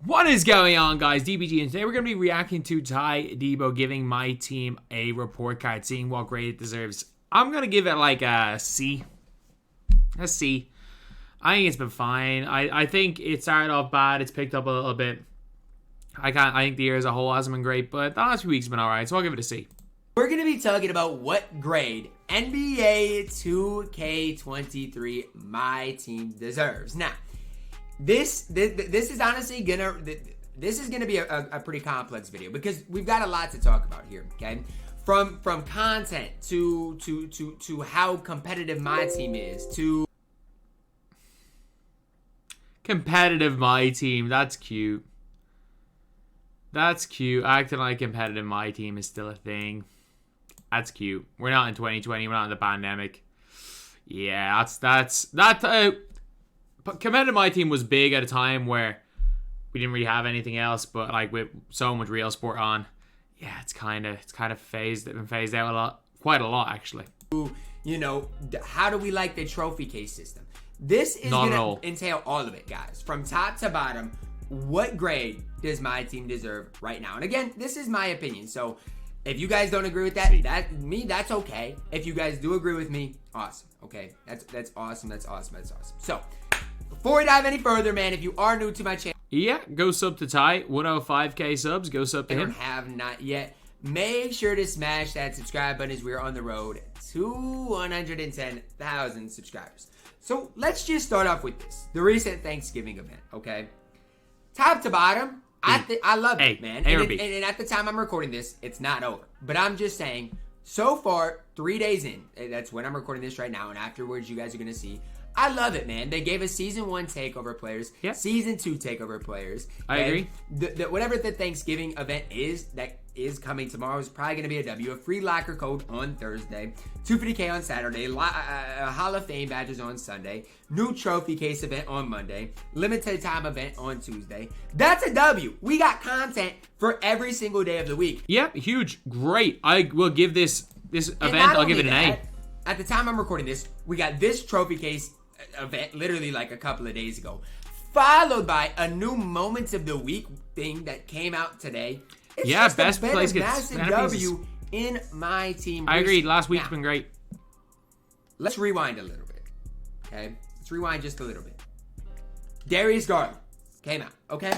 What is going on, guys? DBG, and today we're going to be reacting to Ty Debo giving my team a report card, seeing what grade it deserves. I'm going to give it like a C. A C. I think it's been fine. I think it started off bad. It's picked up a little bit. I think the year as a whole hasn't been great, but the last few weeks have been alright, so I'll give it a C. We're going to be talking about what grade NBA 2k23 my team deserves. Now, this is honestly gonna be a pretty complex video because we've got a lot to talk about here. Okay, from content to how competitive my team is to competitive my team. That's cute. That's cute. Acting like competitive my team is still a thing. That's cute. We're not in 2020. We're not in the pandemic. Yeah, that's competitive my team was big at a time where we didn't really have anything else, but like with so much real sport on, yeah, it's kind of been phased out quite a lot actually. You know, how do we like the trophy case system? This is gonna entail all of it, guys, from top to bottom. What grade does my team deserve right now? And again, this is my opinion, so if you guys don't agree with that, that's okay. If you guys do agree with me, awesome. Okay, that's awesome. That's awesome. So, before we dive any further, man, if you are new to my channel, yeah, go sub to Ty. 105k subs. Go sub to him. Have not yet. Make sure to smash that subscribe button as we are on the road to 110,000 subscribers. So let's just start off with this: the recent Thanksgiving event. Okay, top to bottom. I love it, man. And at the time I'm recording this, it's not over. But I'm just saying, so far, 3 days in, that's when I'm recording this right now, and afterwards you guys are going to see, I love it, man. They gave us Season 1 takeover players, Season 2 takeover players. I agree. Whatever the Thanksgiving event is that is coming tomorrow is probably going to be a W. A free locker code on Thursday, 250K on Saturday, Hall of Fame badges on Sunday, new trophy case event on Monday, limited time event on Tuesday. That's a W. We got content for every single day of the week. Yep, huge, great. I will give this event, I'll give it an A. At the time I'm recording this, we got this trophy case event literally like a couple of days ago, followed by a new Moments of the Week thing that came out today. It's just best place gets massive W in my team. I agree. Last week's been great. Let's rewind a little bit. Okay? Let's rewind just a little bit. Darius Garland came out. Okay?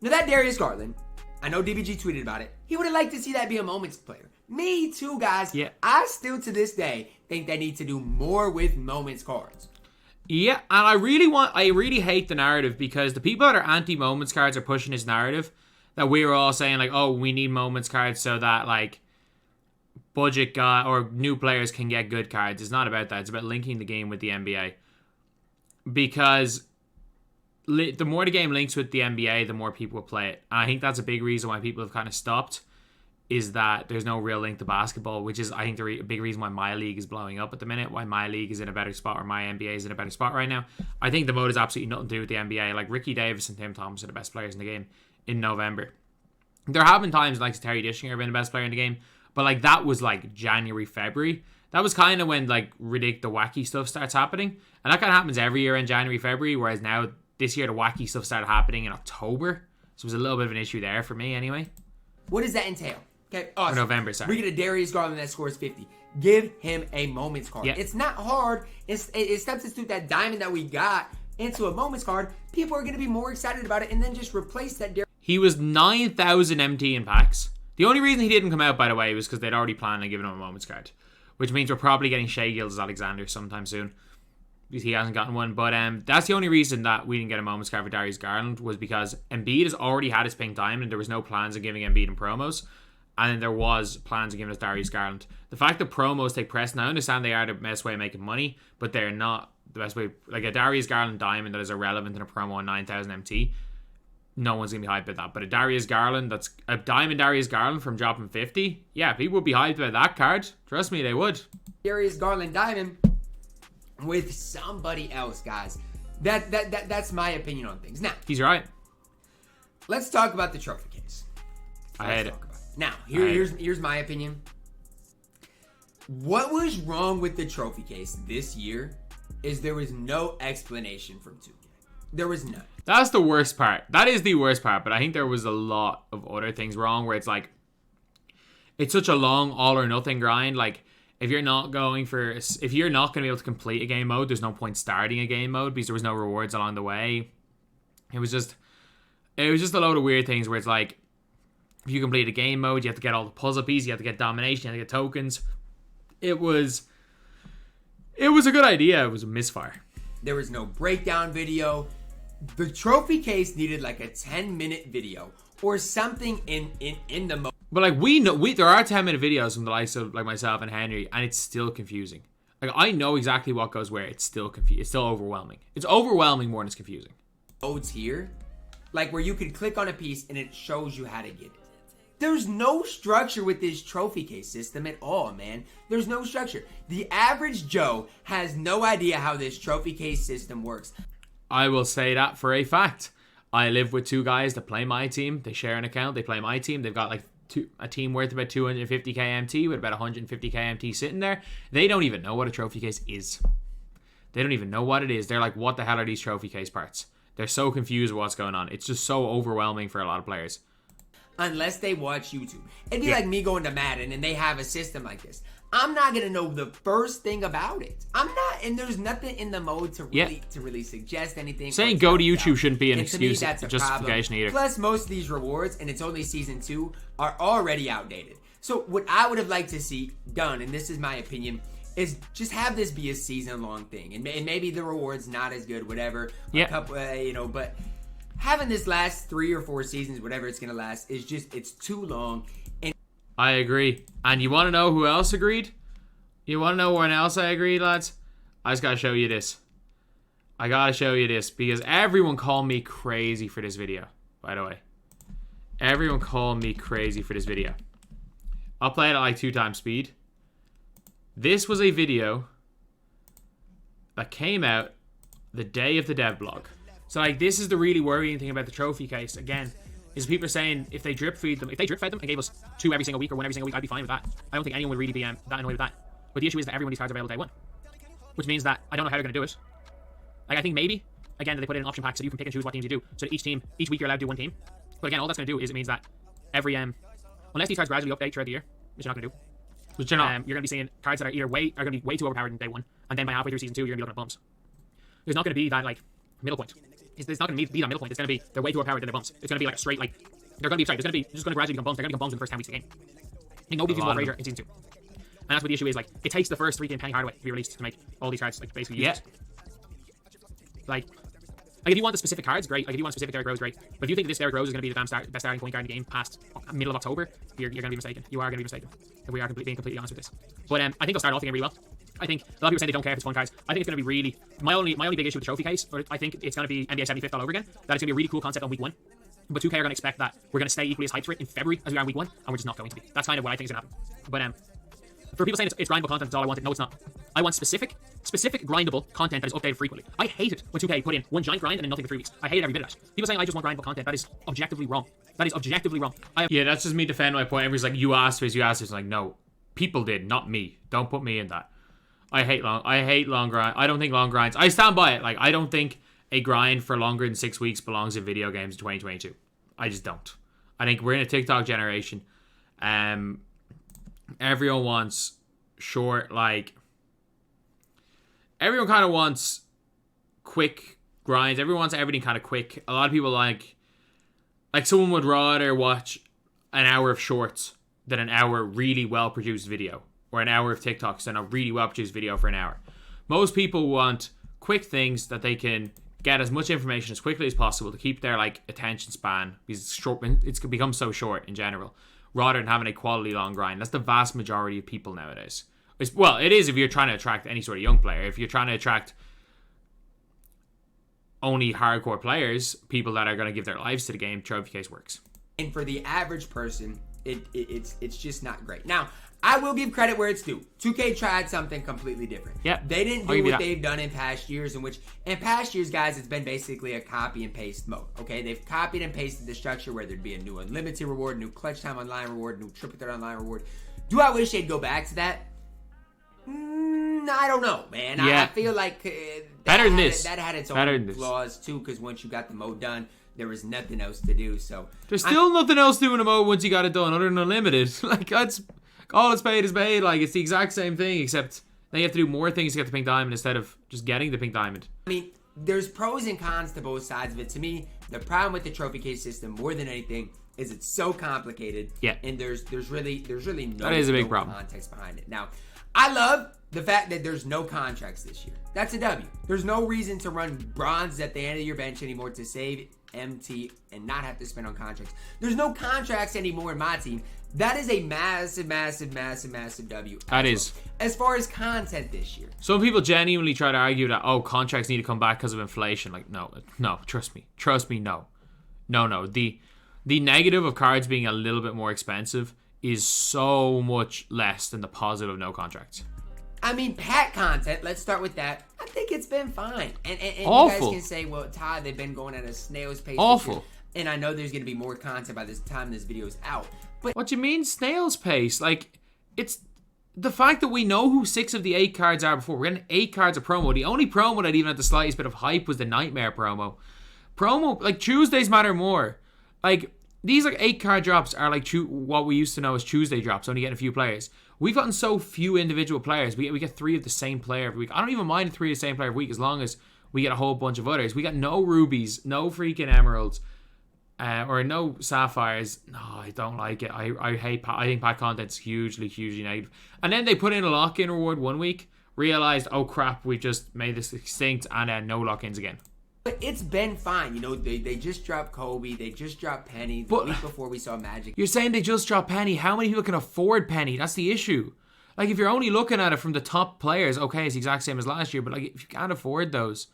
Now that Darius Garland, I know DBG tweeted about it. He would have liked to see that be a Moments player. Me too, guys. Yeah. I still to this day think they need to do more with Moments cards. Yeah, and I really hate the narrative because the people that are anti-Moments cards are pushing this narrative that we were all saying like, oh, we need Moments cards so that like budget guy or new players can get good cards. It's not about that. It's about linking the game with the NBA. Because the more the game links with the NBA, the more people will play it. And I think that's a big reason why people have kind of stopped, is that there's no real link to basketball, which is, I think, the big reason why my league is blowing up at the minute, why my league is in a better spot, or my NBA is in a better spot right now. I think the mode has absolutely nothing to do with the NBA. Like, Ricky Davis and Tim Thomas are the best players in the game in November. There have been times like Terry Dishinger have been the best player in the game, but like that was like January, February. That was kind of when like the wacky stuff starts happening, and that kind of happens every year in January, February. Whereas now this year the wacky stuff started happening in October, so it was a little bit of an issue there for me anyway. What does that entail? Okay, awesome. Or November, sorry. We get a Darius Garland that scores 50. Give him a Moments card. Yeah. It's not hard. It's substitute that diamond that we got into a Moments card. People are going to be more excited about it, and then just replace that Darius. He was 9,000 MT in packs. The only reason he didn't come out, by the way, was because they'd already planned on giving him a Moments card, which means we're probably getting Shai Gilgeous-Alexander sometime soon, because he hasn't gotten one. But that's the only reason that we didn't get a Moments card for Darius Garland, was because Embiid has already had his pink diamond, and there was no plans of giving Embiid in promos. And then there was plans of giving us Darius Garland. The fact that promos take precedence, I understand they are the best way of making money, but they're not the best way. Like a Darius Garland diamond that is irrelevant in a promo on 9,000 MT, no one's going to be hyped about that. But a Darius Garland, that's a diamond Darius Garland from dropping 50, yeah, people would be hyped about that card. Trust me, they would. Darius Garland diamond with somebody else, guys. That's my opinion on things. Now, he's right. Let's talk about the trophy case. I hate it. Now, here's my opinion. What was wrong with the trophy case this year is there was no explanation from 2K. There was none. That's the worst part. That is the worst part. But I think there was a lot of other things wrong where it's like, it's such a long all or nothing grind. Like, if you're not going to be able to complete a game mode, there's no point starting a game mode because there was no rewards along the way. It was just a load of weird things where it's like, if you complete a game mode, you have to get all the puzzle pieces, you have to get domination, you have to get tokens. It was a good idea. It was a misfire. There was no breakdown video. The trophy case needed like a 10-minute video or something in the mode. But like we know, there are 10-minute videos from the likes of like myself and Henry, and it's still confusing. Like I know exactly what goes where. It's still confusing. It's still overwhelming. It's overwhelming more than it's confusing. Modes here, like where you could click on a piece and it shows you how to get it. There's no structure with this trophy case system at all, man. There's no structure. The average Joe has no idea how this trophy case system works. I will say that for a fact. I live with two guys that play my team. They share an account. They play my team. They've got like a team worth about 250k MT with about 150k MT sitting there. They don't even know what a trophy case is. They don't even know what it is. They're like, what the hell are these trophy case parts? They're so confused with what's going on. It's just so overwhelming for a lot of players. Unless they watch YouTube. It'd be like me going to Madden and they have a system like this. I'm not gonna know the first thing about it. I'm not, and there's nothing in the mode to really suggest anything. Saying go to YouTube shouldn't be an and excuse, to me, that's a justification problem. either. Plus, most of these rewards, and it's only season 2, are already outdated. So what I would have liked to see done, and this is my opinion, is just have this be a season-long thing, and maybe the rewards not as good, whatever. Yeah. But having this last 3 or 4 seasons, whatever it's gonna last, is just, it's too long. And I agree. And you want to know who else agreed? You want to know when else I agreed, lads? I just gotta show you this. I gotta show you this because everyone called me crazy for this video. By the way, everyone called me crazy for this video. I'll play it at like 2 times speed. This was a video that came out the day of the devlog. So like, this is the really worrying thing about the trophy case. Again, is people are saying if they drip fed them and gave us 2 every single week or 1 every single week, I'd be fine with that. I don't think anyone would really be that annoyed with that. But the issue is that everyone these cards are available day 1, which means that I don't know how they're going to do it. Like, I think maybe again that they put in an option pack so you can pick and choose what teams you do. So that each week you're allowed to do 1 team. But again, all that's going to do is it means that every unless these cards gradually update throughout the year, which you're not going to do. Which you're not. You're going to be seeing cards that are going to be way too overpowered in day 1, and then by halfway through season 2, you're going to be looking at bumps. There's not going to be that like middle point. It's not going to be that middle point. It's going to be they're way too overpowered, then they're bumps. It's going to be like a straight like they're going to be just going to gradually become bumps. They're going to become bumps in the first 10 weeks of the game. I think nobody's using Razor in season 2. And that's what the issue is. Like, it takes the first 3 game penny hardware to be released to make all these cards like basically useless. Like if you want the specific cards, great. Like if you want specific Derrick Rose, great. But if you think this Derrick Rose is going to be the best starting point guard in the game past middle of October, you're going to be mistaken. You are going to be mistaken. If we are being completely honest with this. But I think they'll start off the game really well. I think a lot of people say they don't care if it's fun cards. I think it's going to be really my only big issue with the trophy case. Or I think it's going to be NBA 75th all over again. That it's going to be a really cool concept on week 1. But 2K are going to expect that we're going to stay equally as hyped for it in February as we are in week 1, and we're just not going to be. That's kind of what I think is going to happen. But for people saying it's grindable content, that's all I wanted. No, it's not. I want specific grindable content that is updated frequently. I hate it when 2K put in 1 giant grind and then nothing for 3 weeks. I hate every bit of that. People saying I just want grindable content, that is objectively wrong. That is objectively wrong. Yeah, that's just me defending my point. Everybody's like, you asked this. I'm like, no. People did, not me. Don't put me in that. I hate long grind. I don't think long grinds. I stand by it. Like, I don't think a grind for longer than 6 weeks belongs in video games in 2022. I just don't. I think we're in a TikTok generation. Everyone wants short, like, everyone kind of wants quick grinds. Everyone wants everything kind of quick. A lot of people like someone would rather watch an hour of shorts than an hour really well produced video, or an hour of TikToks than a really well produced video for an hour. Most people want quick things that they can get as much information as quickly as possible to keep their like attention span, because it's become so short in general, rather than having a quality long grind. That's the vast majority of people nowadays. It is if you're trying to attract any sort of young player. If you're trying to attract only hardcore players, people that are going to give their lives to the game, trophy case works. And for the average person, it's just not great. Now, I will give credit where it's due. 2K tried something completely different. Yeah, they didn't do what they've done in past years, guys, it's been basically a copy and paste mode. Okay, they've copied and pasted the structure where there'd be a new unlimited reward, new clutch time online reward, new triple threat online reward. Do I wish they'd go back to that? I don't know, man. Yeah. I feel like better than this. That had its Better own than flaws too, because once you got the mode done, there was nothing else to do. So there's still nothing else doing a mode once you got it done other than unlimited. Like, that's all it's paid is paid. Like, it's the exact same thing, except now you have to do more things to get the pink diamond instead of just getting the pink diamond. I mean, there's pros and cons to both sides of it. To me, the problem with the trophy case system, more than anything, is it's so complicated. Yeah. And there's really no, that is a big no problem. context behind it. Now, I love the fact that there's no contracts this year. That's a W. There's no reason to run bronze at the end of your bench anymore to save MT and not have to spend on contracts. There's no contracts anymore in my team. That is a massive W. That is. As far as content this year. Some people genuinely try to argue that, oh, contracts need to come back because of inflation. Like, no, trust me, no. The negative of cards being a little bit more expensive is so much less than the positive of no contracts. I mean, pack content, let's start with that. I think it's been fine. And Awful. You guys can say, well, Todd, they've been going at a snail's pace. Awful. And I know there's going to be more content by this time this video is out. But What do you mean snail's pace? Like, it's the fact that we know who 6 of the 8 cards are before. We're getting 8 cards of promo. The only promo that even had the slightest bit of hype was the Nightmare promo. Like, Tuesdays matter more. Like, these like 8 card drops are like what we used to know as Tuesday drops, only getting a few players. We've gotten so few individual players. We get 3 of the same player every week. I don't even mind 3 of the same player every week as long as we get a whole bunch of others. We got no rubies, no freaking emeralds, or no sapphires. No, I don't like it. I think pack content's hugely negative. And then they put in a lock-in reward one week, realized, oh crap, we just made this extinct, and then no lock-ins again. But it's been fine. You know, they just dropped Kobe. They just dropped Penny the week before we saw Magic. You're saying they just dropped Penny. How many people can afford Penny? That's the issue. Like, if you're only looking at it from the top players, okay, it's the exact same as last year. But, like, if you can't afford those,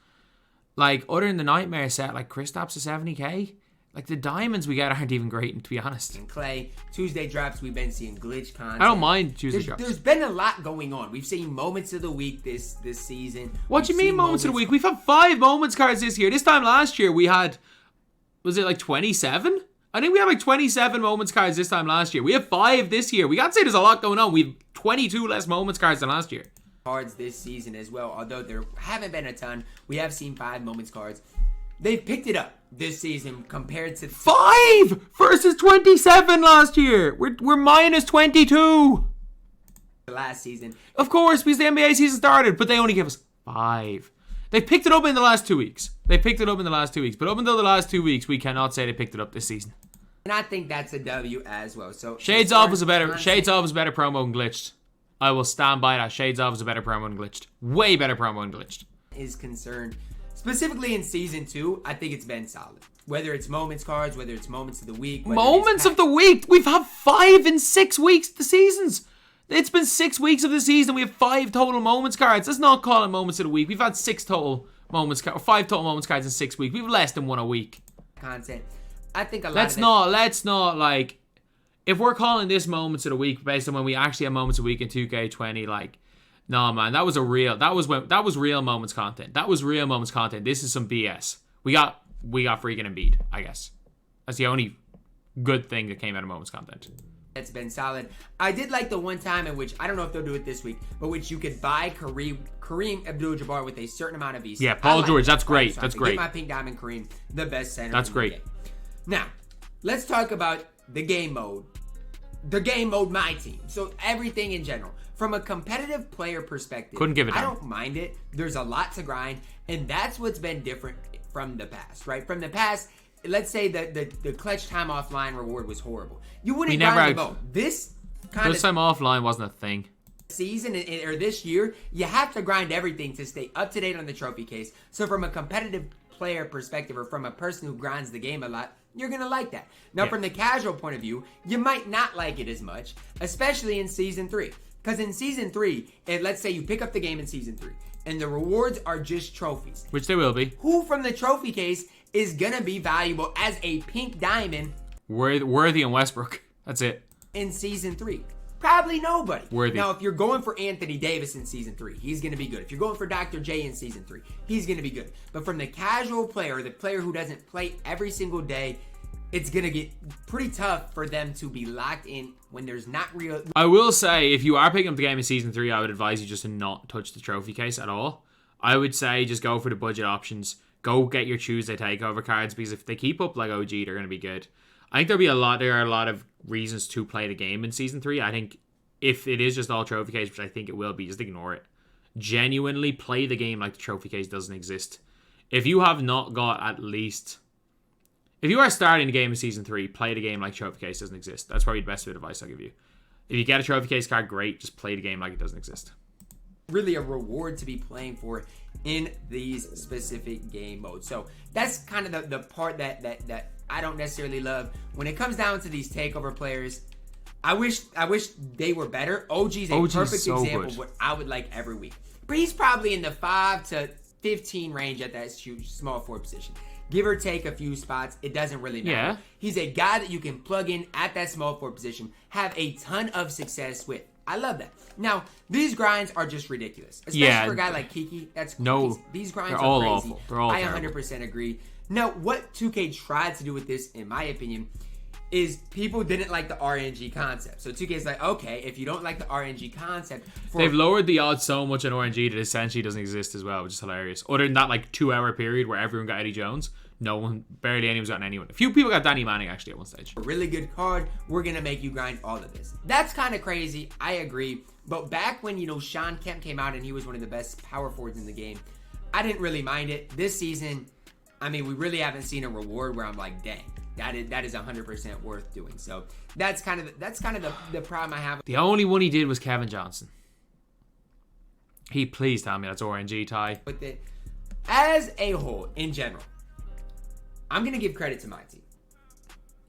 like, other than the Nightmare set, like, Kristaps is 70k. Like, the diamonds we get aren't even great, to be honest. And Clay, Tuesday drops, we've been seeing glitch content. I don't mind Tuesday drops. There's been a lot going on. We've seen moments of the week this season. What do you mean moments of the week? We've had 5 moments cards this year. This time last year we had, was it like 27? I think we had like 27 moments cards this time last year. We have 5 this year. We can't say there's a lot going on. We have 22 less moments cards than last year. Cards this season as well. Although there haven't been a ton, we have seen 5 moments cards. They've picked it up this season compared to 5 versus 27 last year. We're minus 22 last season. Of course, because the NBA season started, but they only give us 5. They picked it up in the last 2 weeks. But up until the last 2 weeks, we cannot say they picked it up this season. And I think that's a W as well. So Shades Off was a better promo than Glitched. I will stand by that. Shades Off was a better promo than Glitched. Way better promo than Glitched. Is concerned. Specifically in Season 2, I think it's been solid. Whether it's moments cards, whether it's moments of the week. Moments of the week? We've had 5 in 6 weeks of the seasons. It's been 6 weeks of the season. We have 5 total moments cards. Let's not call it moments of the week. We've had 5 total moments cards in 6 weeks. We've less than 1 a week. Content. I think a lot Let's not like, if we're calling this moments of the week based on when we actually have moments a week in 2k20, like, no, man, that was real moments content. That was real moments content. This is some BS. We got freaking Embiid, I guess. That's the only good thing that came out of moments content. It's been solid. I did like the one time in which, I don't know if they'll do it this week, but which you could buy Kareem Abdul-Jabbar with a certain amount of Visa. Yeah, Paul George, that's great. That's great. Get my pink diamond Kareem, the best center. That's great. Now, let's talk about the game mode. The game mode, my team. So everything in general. From a competitive player perspective, couldn't give it down. I don't mind it. There's a lot to grind, and that's what's been different from the past, right? From the past, let's say the clutch time offline reward was horrible. You wouldn't grind the mode. This time offline wasn't a thing. Season or this year, you have to grind everything to stay up to date on the trophy case. So from a competitive player perspective, or from a person who grinds the game a lot, you're gonna like that. Now, from the casual point of view, you might not like it as much, especially in Season 3. Because in Season 3, let's say you pick up the game in Season 3, and the rewards are just trophies. Which they will be. Who from the trophy case is going to be valuable as a pink diamond? Worthy and Westbrook. That's it. In Season 3. Probably nobody. Worthy. Now, if you're going for Anthony Davis in Season 3, he's going to be good. If you're going for Dr. J in Season 3, he's going to be good. But from the casual player, the player who doesn't play every single day, it's going to get pretty tough for them to be locked in when there's not real... I will say, if you are picking up the game in Season 3, I would advise you just to not touch the trophy case at all. I would say just go for the budget options. Go get your Tuesday takeover cards, because if they keep up like OG, they're going to be good. I think there are a lot of reasons to play the game in Season 3. I think if it is just all trophy case, which I think it will be, just ignore it. Genuinely play the game like the trophy case doesn't exist. If you have not got at least... If you are starting the game in Season 3, play the game like trophy case doesn't exist. That's probably the best bit of advice I'll give you. If you get a trophy case card, great. Just play the game like it doesn't exist. Really a reward to be playing for in these specific game modes. So that's kind of the part that I don't necessarily love. When it comes down to these takeover players, I wish they were better. OG's a perfect example of what I would like every week. But he's probably in the 5 to 15 range at that small forward position. Give or take a few spots, it doesn't really matter. Yeah. He's a guy that you can plug in at that small forward position, have a ton of success with. I love that. Now, these grinds are just ridiculous. Especially for a guy like Kiki. These grinds are all crazy. awful. They're all terrible. 100% agree. Now, what 2K tried to do with this, in my opinion, is people didn't like the RNG concept. So 2K's like, okay, if you don't like the RNG concept... They've lowered the odds so much on RNG that it essentially doesn't exist as well, which is hilarious. Other than that, 2-hour period where everyone got Eddie Jones, barely anyone's gotten anyone. A few people got Danny Manning, actually, at one stage. A really good card. We're going to make you grind all of this. That's kind of crazy. I agree. But back when, Sean Kemp came out and he was one of the best power forwards in the game, I didn't really mind it. This season, we really haven't seen a reward where I'm like, dang. That is 100% worth doing. So that's kind of the problem I have. The only one he did was Kevin Johnson. Please tell me that's RNG, Ty. With it, as a whole, in general, I'm gonna give credit to my team.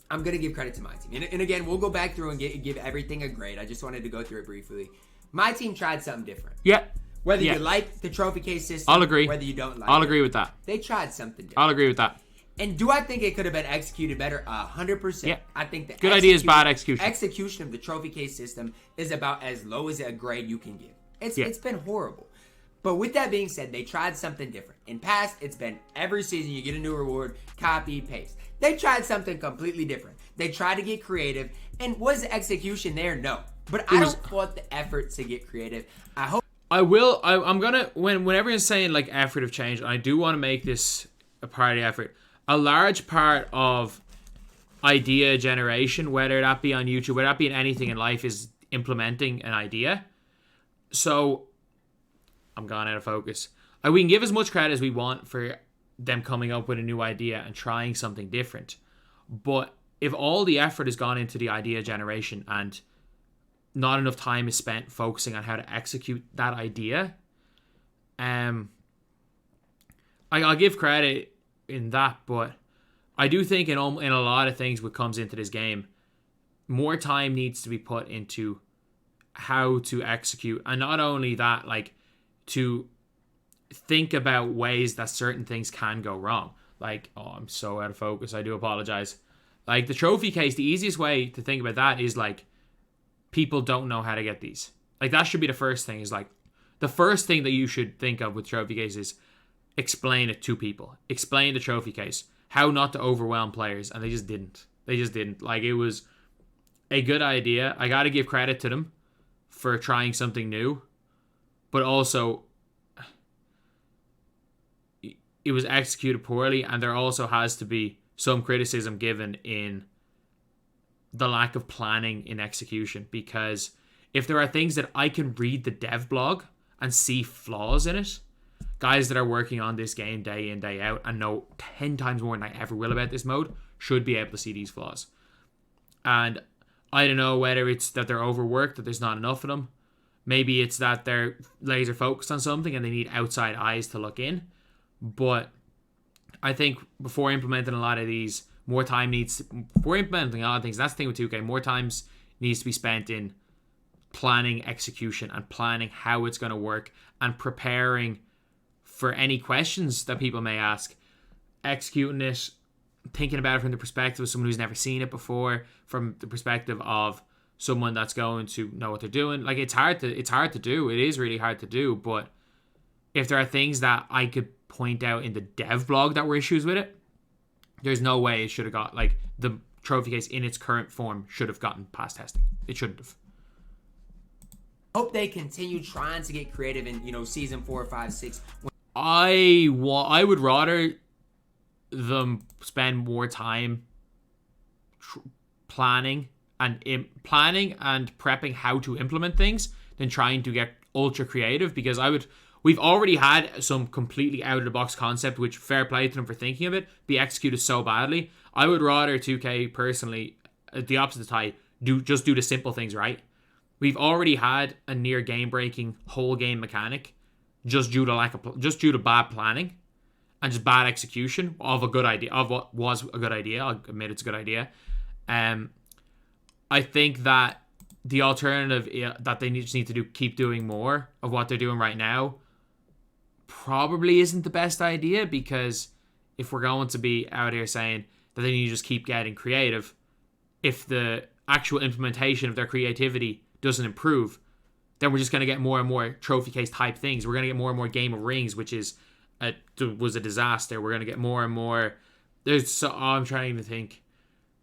And again, we'll go back through and give everything a grade. I just wanted to go through it briefly. My team tried something different. Yeah. Whether you like the trophy case system, I'll agree. Whether you don't like I'll agree with that. They tried something different. I'll agree with that. And do I think it could have been executed better? 100%. Yeah. I think the good idea is bad execution. Execution of the trophy case system is about as low as a grade you can give. It's been horrible. But with that being said, they tried something different. In past, it's been every season you get a new reward, copy, paste. They tried something completely different. They tried to get creative. And was the execution there? No. But I don't fault the effort to get creative. I'm gonna when everyone's saying effort of change, I do want to make this a part of the effort. A large part of idea generation, whether that be on YouTube, whether that be in anything in life, is implementing an idea. So, I'm gone out of focus. We can give as much credit as we want for them coming up with a new idea and trying something different. But if all the effort has gone into the idea generation and not enough time is spent focusing on how to execute that idea, I'll give credit in that, but I do think in a lot of things what comes into this game, more time needs to be put into how to execute, and not only that, to think about ways that certain things can go wrong. I'm so out of focus, I do apologize. The trophy case, the easiest way to think about that is people don't know how to get these. That should be the first thing, is the first thing that you should think of with trophy case is explain it to people. Explain the trophy case. How not to overwhelm players. And they just didn't. It was a good idea. I got to give credit to them for trying something new. But also, it was executed poorly. And there also has to be some criticism given in the lack of planning in execution. Because if there are things that I can read the dev blog and see flaws in it, guys that are working on this game day in, day out and know 10 times more than I ever will about this mode should be able to see these flaws. And I don't know whether it's that they're overworked, that there's not enough of them. Maybe it's that they're laser focused on something and they need outside eyes to look in. But I think before implementing a lot of these, before implementing a lot of things, that's the thing with 2K, more times needs to be spent in planning execution and planning how it's going to work and preparing for any questions that people may ask, executing it, thinking about it from the perspective of someone who's never seen it before, from the perspective of someone that's going to know what they're doing. It's hard to do. It is really hard to do. But if there are things that I could point out in the dev blog that were issues with it, There's no way it should have got, like, the trophy case in its current form should have gotten past testing. It shouldn't have. Hope they continue trying to get creative in, you know, season 4, 5, 6. I would rather them spend more time planning and prepping how to implement things than trying to get ultra creative, because we've already had some completely out of the box concept, which fair play to them for thinking of it, be executed so badly. I would rather 2K personally, the opposite of Ty, just do the simple things right. We've already had a near game breaking whole game mechanic just due to bad planning and just bad execution of a good idea, of what was a good idea. I'll admit it's a good idea. I think that the alternative that they just need to keep doing more of what they're doing right now probably isn't the best idea, because if we're going to be out here saying that they need to just keep getting creative, if the actual implementation of their creativity doesn't improve, then we're just going to get more and more trophy case type things. We're going to get more and more Game of Rings, which was a disaster. We're going to get more and more. I'm trying to think.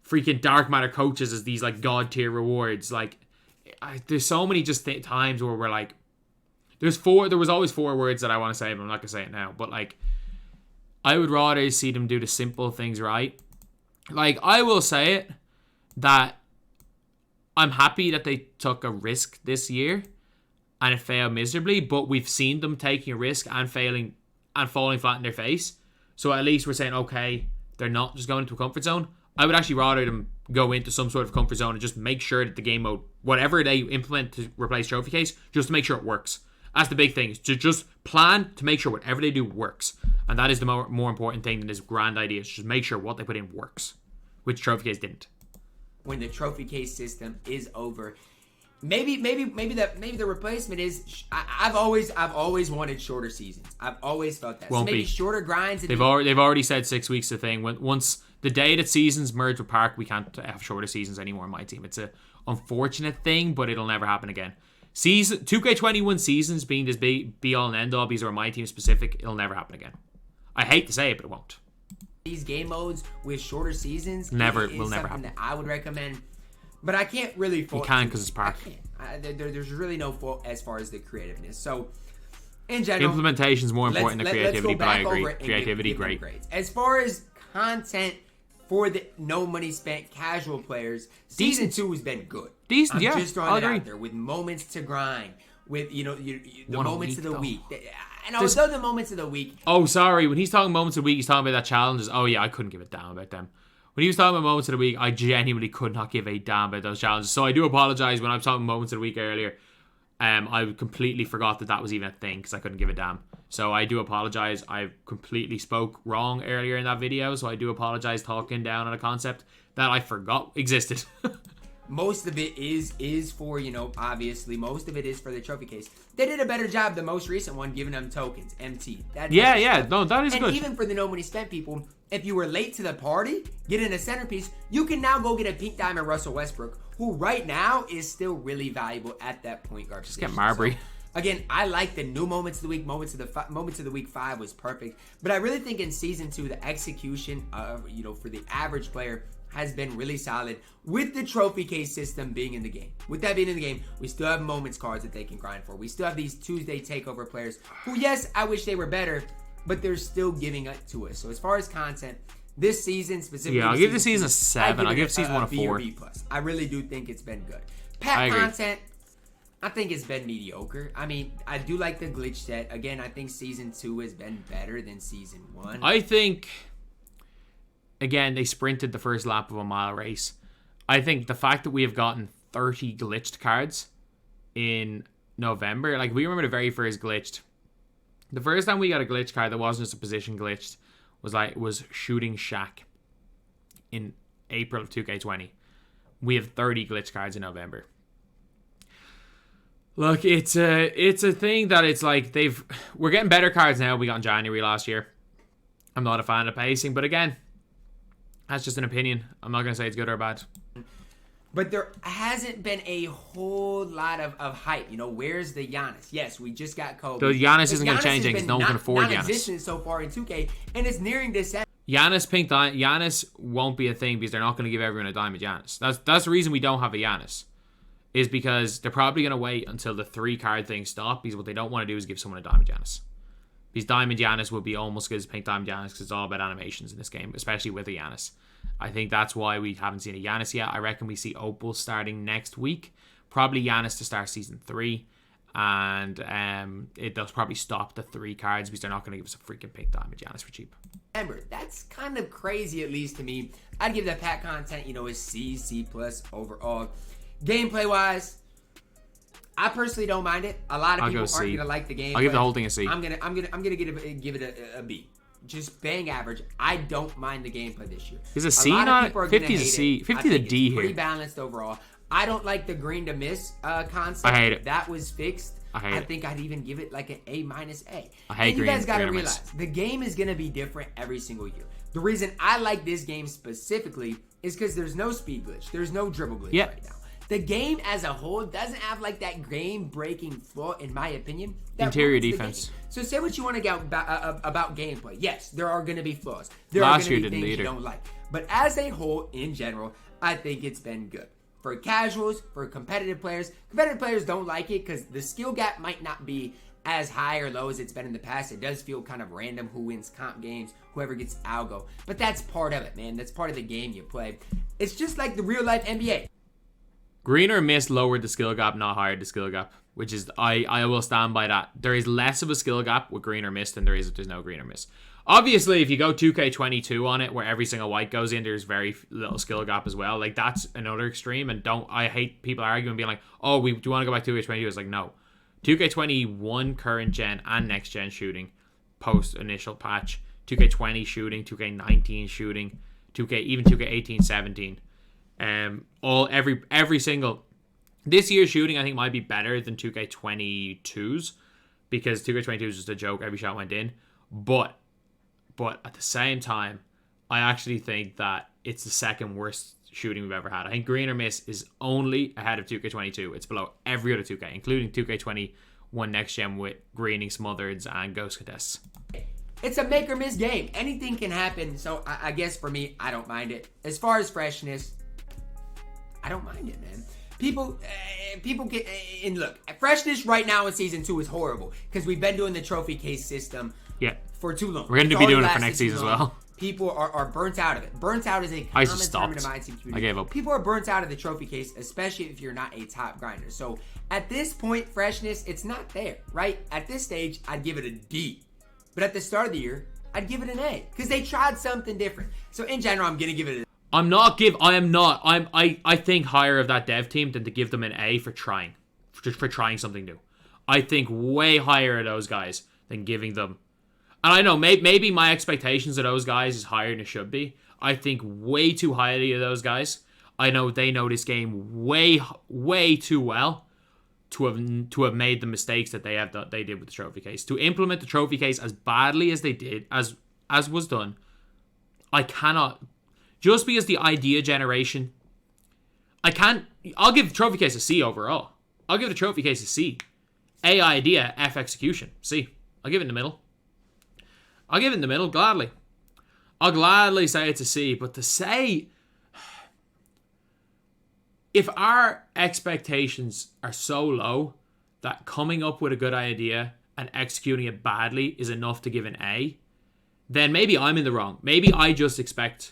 Freaking dark matter coaches as these like god tier rewards. Like, there's so many just times where we're like, there was always 4 words that I want to say, but I'm not gonna say it now. But like, I would rather see them do the simple things right. Like, I will say it that I'm happy that they took a risk this year and it failed miserably, but we've seen them taking a risk and failing and falling flat in their face. So at least we're saying, okay, they're not just going into a comfort zone. I would actually rather them go into some sort of comfort zone and just make sure that the game mode, whatever they implement to replace trophy case, just to make sure it works. That's the big thing, is to just plan to make sure whatever they do works. And that is the more important thing than this grand idea, is just make sure what they put in works, which trophy case didn't. When the trophy case system is over, maybe the replacement is. I've always wanted shorter seasons. I've always felt that. Won't so maybe be. Shorter grinds. They've already said 6 weeks a thing. Once the day that seasons merge with Park, we can't have shorter seasons anymore in my team. It's a unfortunate thing, but it'll never happen again. 2K21 seasons being this be all and end all, because are my team specific, it'll never happen again. I hate to say it, but it won't. These game modes with shorter seasons will never happen. That I would recommend, but I can't really fault. You can, because it's Park. There's really no fault as far as the creativeness. So in general, implementation is more important than creativity, but I agree. Creativity, give great. Grades. As far as content for the no money spent casual players, season 2 has been good. Decent, yeah. Just throwing it out there with moments to grind, with the moments of the week. And also the moments of the week. Oh, sorry. When he's talking moments of the week, he's talking about that challenges. Oh yeah, I couldn't give a damn about them. When he was talking about moments of the week, I genuinely could not give a damn about those challenges. So I do apologize when I was talking moments of the week earlier. I completely forgot that was even a thing because I couldn't give a damn. So I do apologize. I completely spoke wrong earlier in that video. So I do apologize talking down on a concept that I forgot existed. Most of it is for, obviously, most of it is for the trophy case. They did a better job, the most recent one, giving them tokens, MT. No, that is good. And even for the no money spent people, if you were late to the party, getting a centerpiece, you can now go get a pink diamond Russell Westbrook, who right now is still really valuable at that point guard position. Just get Marbury. So, again, I like the new moments of the week. Moments of the week 5 was perfect. But I really think in season 2, the execution of, for the average player has been really solid with the trophy case system being in the game. With that being in the game, we still have moments cards that they can grind for. We still have these Tuesday takeover players who, yes, I wish they were better, but they're still giving it to us. So as far as content, this season specifically, I'll give this season a 7. I'll give season 1 a 4. B+. I really do think it's been good. Pack content, I think it's been mediocre. I mean, I do like the glitch set. Again, I think season 2 has been better than season 1. I think, again, they sprinted the first lap of a mile race. I think the fact that we have gotten 30 glitched cards in November, like we remember the very first glitched. The first time we got a glitch card that wasn't just a position glitched was Shooting Shaq in April of 2K20. We have 30 glitch cards in November. Look, it's a thing that it's like we're getting better cards now. We got in January last year. I'm not a fan of pacing, but again, that's just an opinion. I'm not going to say it's good or bad. But there hasn't been a whole lot of hype. Where's the Giannis? Yes, we just got Kobe. The Giannis isn't going to change it because no one can afford Giannis. Non-existent so far in 2K, and it's nearing December. Giannis won't be a thing because they're not going to give everyone a diamond Giannis. That's the reason we don't have a Giannis. Is because they're probably going to wait until the 3-card thing stops, because what they don't want to do is give someone a diamond Giannis. Because diamond Giannis would be almost as good as pink diamond Giannis, because it's all about animations in this game, especially with a Giannis. I think that's why we haven't seen a Giannis yet. I reckon we see opal starting next week. Probably Giannis to start season 3. And they'll probably stop the 3 cards because they're not going to give us a freaking pink diamond Giannis for cheap. Remember, that's kind of crazy, at least to me. I'd give that pack content, a C+ overall. Gameplay wise, I personally don't mind it. A lot of people aren't gonna like the game. I'll give the whole thing a C. I'm gonna give it a B. Just bang average. I don't mind the gameplay this year. Is a C not 50 is a C? 50 is a D here. Pretty balanced overall. I don't like the green to miss concept. I hate it. That was fixed. I think I'd even give it like an A-. I hate and you guys gotta green realize the game is gonna be different every single year. The reason I like this game specifically is because there's no speed glitch. There's no dribble glitch right now. The game as a whole doesn't have like that game-breaking flaw, in my opinion. Interior defense. So say what you want to get about gameplay. Yes, there are going to be flaws. There Last are year going to be things you don't like. But as a whole, in general, I think it's been good. For casuals, for competitive players don't like it because the skill gap might not be as high or low as it's been in the past. It does feel kind of random who wins comp games, whoever gets algo. But that's part of it, man. That's part of the game you play. It's just like the real-life NBA. Green or miss lowered the skill gap, not higher the skill gap, which is, I will stand by that. There is less of a skill gap with green or miss than there is if there's no green or miss. Obviously, if you go 2k22 on it, where every single white goes in, there's very little skill gap as well. Like, that's another extreme, and I hate people arguing, being like, oh, do you want to go back to 2k22? It's like, no. 2k21 current gen and next gen shooting, post initial patch, 2k20 shooting, 2k19 shooting, even 2k18, 17. Every single this year's shooting I think might be better than 2k22's because 2k22 is just a joke. Every shot went in, but at the same time, I actually think that it's the second worst shooting we've ever had. I think green or miss is only ahead of 2k22. It's below every other 2k, including 2k21 next gen with greening, smothered, and ghost contests. It's a make or miss game. Anything can happen. So I guess for me, I don't mind it. As far as freshness, I don't mind it, man. People get, and look, freshness right now in season 2 is horrible because we've been doing the trophy case system for too long. We're going to be doing it for next season as well. People are burnt out of it. Burnt out is a common term in the My Team community. I gave up. People are burnt out of the trophy case, especially if you're not a top grinder. So at this point, freshness, it's not there, right? At this stage, I'd give it a D. But at the start of the year, I'd give it an A because they tried something different. So in general, I'm going to give it a I think higher of that dev team than to give them an A for trying something new. I think way higher of those guys than giving them. And I know maybe my expectations of those guys is higher than it should be. I think way too highly of those guys. I know they know this game way too well to have made the mistakes that they did with the trophy case. To implement the trophy case as badly as they did, as was done, I cannot. Just because the idea generation, I'll give the trophy case a C overall. I'll give the trophy case a C. A idea, F execution, C. I'll give it in the middle. Gladly. I'll gladly say it's a C, but to say, if our expectations are so low that coming up with a good idea and executing it badly is enough to give an A, then maybe I'm in the wrong. Maybe I just expect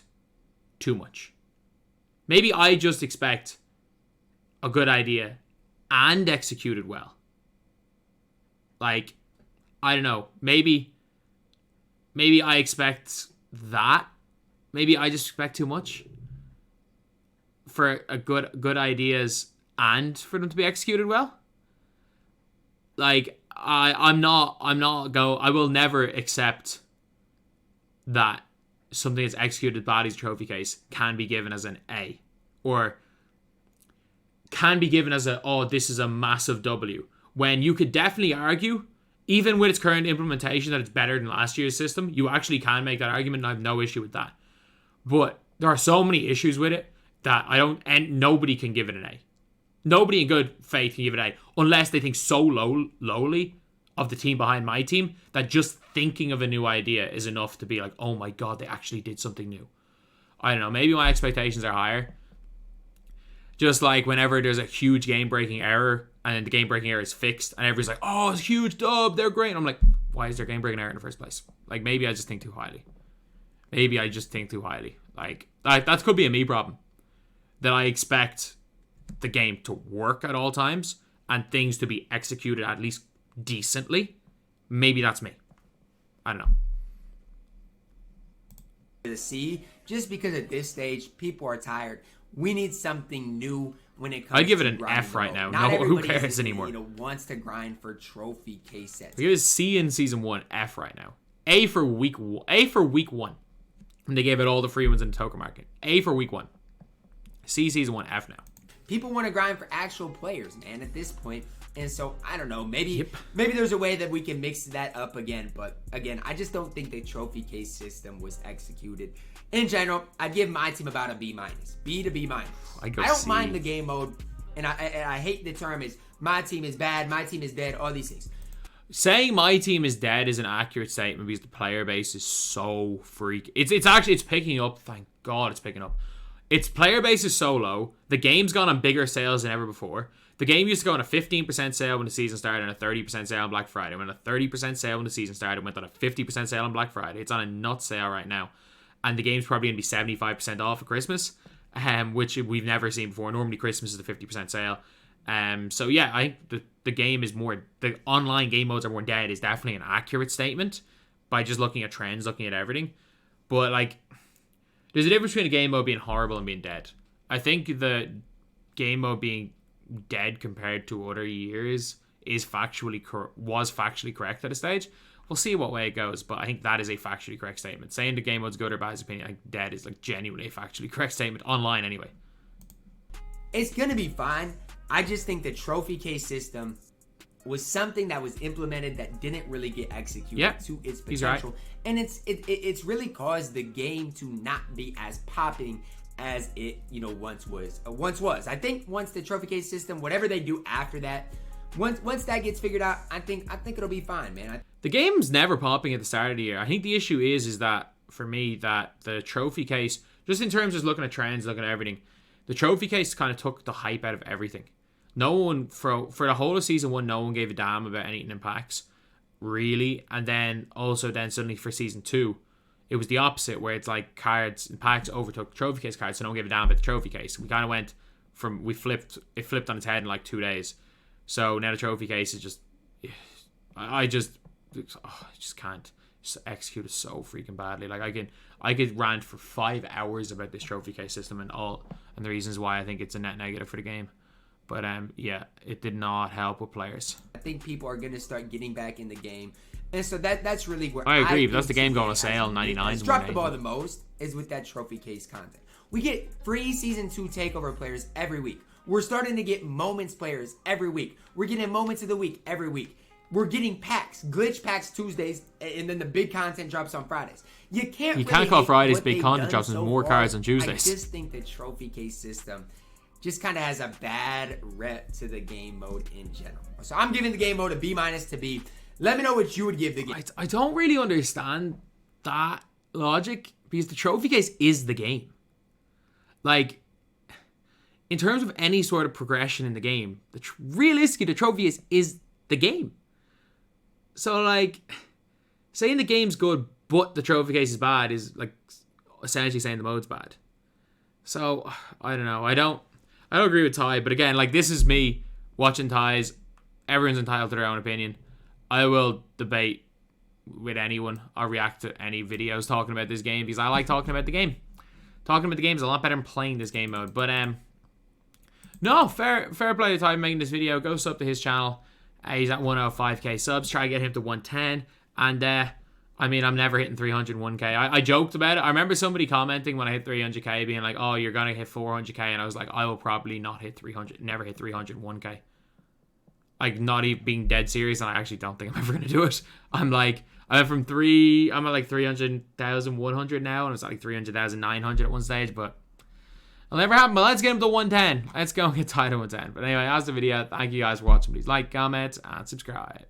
too much. Maybe I just expect a good idea and executed well. Like, I don't know. Maybe I expect that. Maybe I just expect too much for a good ideas and for them to be executed well. Like, I will never accept that something that's executed bad as a trophy case can be given as an A, or can be given as this is a massive W, when you could definitely argue, even with its current implementation, that it's better than last year's system. You actually can make that argument, and I have no issue with that. But there are so many issues with it that nobody can give it an A. Nobody in good faith can give it an A, unless they think so lowly of the team behind my team, that just thinking of a new idea is enough to be like, oh my god, they actually did something new. I don't know, maybe my expectations are higher. Just like whenever there's a huge game-breaking error and then the game-breaking error is fixed and everybody's like, oh, it's a huge dub, they're great. And I'm like, why is there game-breaking error in the first place? Like, maybe I just think too highly. Like, that could be a me problem. That I expect the game to work at all times and things to be executed at least decently. Maybe that's me. I don't know. To see, just because at this stage people are tired. We need something new when it comes. I'd give to it an F right now. Not No, who everybody cares anymore? Wants to grind for trophy case sets. I give it a C in season 1, F right now. A for week 1. And they gave it all the free ones in the token market. A for week 1. C season 1, F now. People want to grind for actual players, man, at this point. And so, I don't know, maybe there's a way that we can mix that up again. But again, I just don't think the trophy case system was executed. In general, I'd give my team about a B-. B to B-. I don't mind the game mode. And I hate the term is my team is bad, my team is dead, all these things. Saying my team is dead is an accurate statement because the player base is so freak. It's picking up. Thank God it's picking up. Its player base is so low. The game's gone on bigger sales than ever before. The game used to go on a 15% sale when the season started and a 30% sale on Black Friday. When a 30% sale when the season started, went on a 50% sale on Black Friday. It's on a nut sale right now. And the game's probably going to be 75% off at Christmas, which we've never seen before. Normally Christmas is a 50% sale. So yeah, I think the game is more, the online game modes are more dead is definitely an accurate statement by just looking at trends, looking at everything. But like, there's a difference between a game mode being horrible and being dead. I think the game mode being dead compared to other years was factually correct at a stage. We'll see what way it goes, but I think that is a factually correct statement. Saying the game mode's good or bad is opinion, I think dead is like genuinely a factually correct statement online anyway. It's gonna be fine. I just think the trophy case system was something that was implemented that didn't really get executed to its potential. Right. And it's really caused the game to not be as popping as it once was. I think once the trophy case system, whatever they do after that, once that gets figured out, I think it'll be fine, man. The game's never popping at the start of the year. I think the issue is that for me that the trophy case, just in terms of looking at trends, looking at everything, the trophy case kind of took the hype out of everything. No one for the whole of season 1, no one gave a damn about anything in packs, really. And then suddenly for season 2, it was the opposite, where it's like cards and packs overtook the trophy case cards, so no one gave a damn about the trophy case. We kind of went from it flipped on its head in like 2 days. So now the trophy case is just, I just can't execute it so freaking badly. Like I could rant for 5 hours about this trophy case system and the reasons why I think it's a net negative for the game. But yeah, it did not help with players. I think people are going to start getting back in the game. And so that's really where I agree. But that's the game going on sale, 99. Drop the ball the most is with that trophy case content. We get free season 2 takeover players every week. We're starting to get moments players every week. We're getting moments of the week every week. We're getting packs, glitch packs Tuesdays, and then the big content drops on Fridays. You can't call Fridays big content drops and more cards on Tuesdays. I just think the trophy case system just kind of has a bad rep to the game mode in general. So I'm giving the game mode a B- to B. Let me know what you would give the game. I don't really understand that logic because the trophy case is the game. Like, in terms of any sort of progression in the game, realistically, the trophy is the game. So, like, saying the game's good but the trophy case is bad is, like, essentially saying the mode's bad. So, I don't know. I don't agree with Ty, but again, like, this is me watching Ty's. Everyone's entitled to their own opinion. I will debate with anyone. I'll react to any videos talking about this game because I like talking about the game. Talking about the game is a lot better than playing this game mode. But no, fair play to Ty making this video. Go sub to his channel. He's at 105k subs. Try to get him to 110. And I mean, I'm never hitting 301k. I joked about it. I remember somebody commenting when I hit 300k being like, oh, you're gonna hit 400k, and I was like, I will probably not hit 300, never hit 301k. Like, not even being dead serious, and I actually don't think I'm ever gonna do it. I'm at like 300,100 now, and it was like 300,900 at one stage, but it'll never happen. But let's get him to 110. Let's go and get tied to 110. But anyway, that's the video. Thank you guys for watching. Please like, comment, and subscribe.